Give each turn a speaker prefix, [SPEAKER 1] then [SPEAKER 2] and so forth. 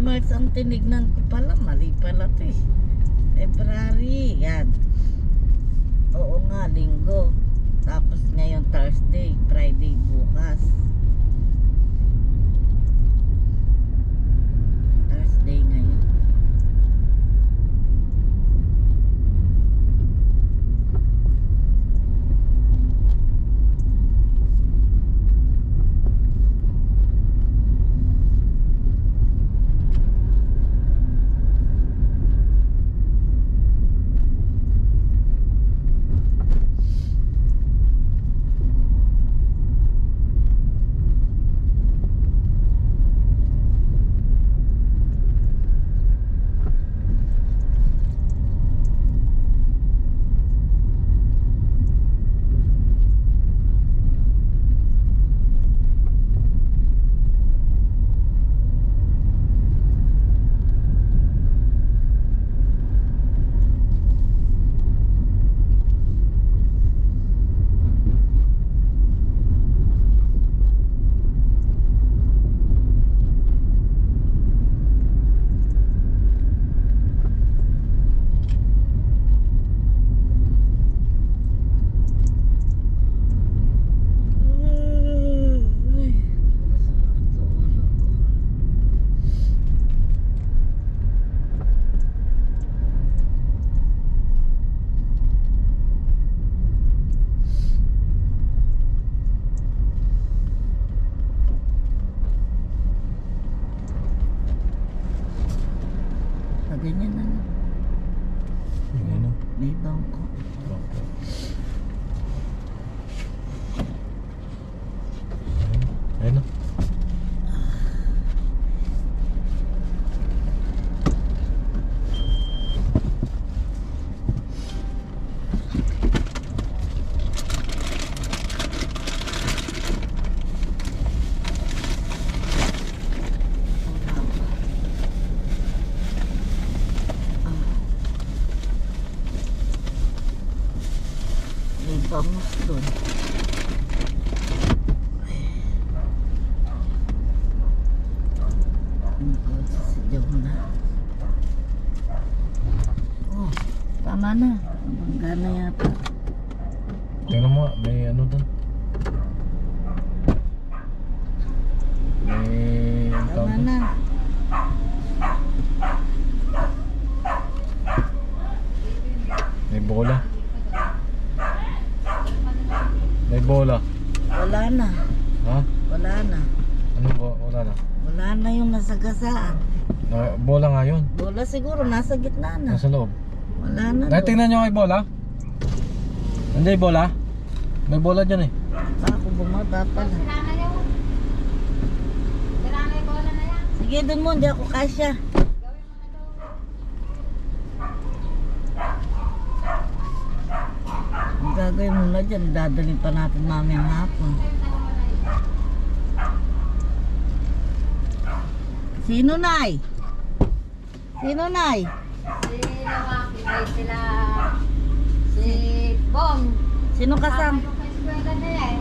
[SPEAKER 1] March ang tinignan ko pala. Mali pala ito eh. February. Yan. Oo nga, linggo. Tapos ngayon Thursday, Friday bukas. Thursday ngayon. Ganyan na.
[SPEAKER 2] Ano?
[SPEAKER 1] May bangko.
[SPEAKER 2] Ayun na.
[SPEAKER 1] Bangus doon. Sasadyaw na. Oh, tama na. Bangga na yata.
[SPEAKER 2] Tingnan mo, may ano doon. May
[SPEAKER 1] Tama na.
[SPEAKER 2] May bola. May bola.
[SPEAKER 1] Wala na.
[SPEAKER 2] Ha?
[SPEAKER 1] Wala na.
[SPEAKER 2] Ano ba? Wala na.
[SPEAKER 1] Wala na yung nasagasaan.
[SPEAKER 2] Bola nga yun.
[SPEAKER 1] Bola siguro nasa gitna na.
[SPEAKER 2] Nasa loob.
[SPEAKER 1] Wala na.
[SPEAKER 2] Tingnan nyo may bola. Hindi bola. May bola dyan eh.
[SPEAKER 1] Ako bumaba pala. Sige dun mo, hindi ako kasya. Ang gagawin mo na dyan, dadalhin pa natin mamayang hapon. Sino nay? Sino nay?
[SPEAKER 3] Si Lawaki, ay sila si Bong.
[SPEAKER 1] Sino kasam?
[SPEAKER 3] Sa eskwela na yan.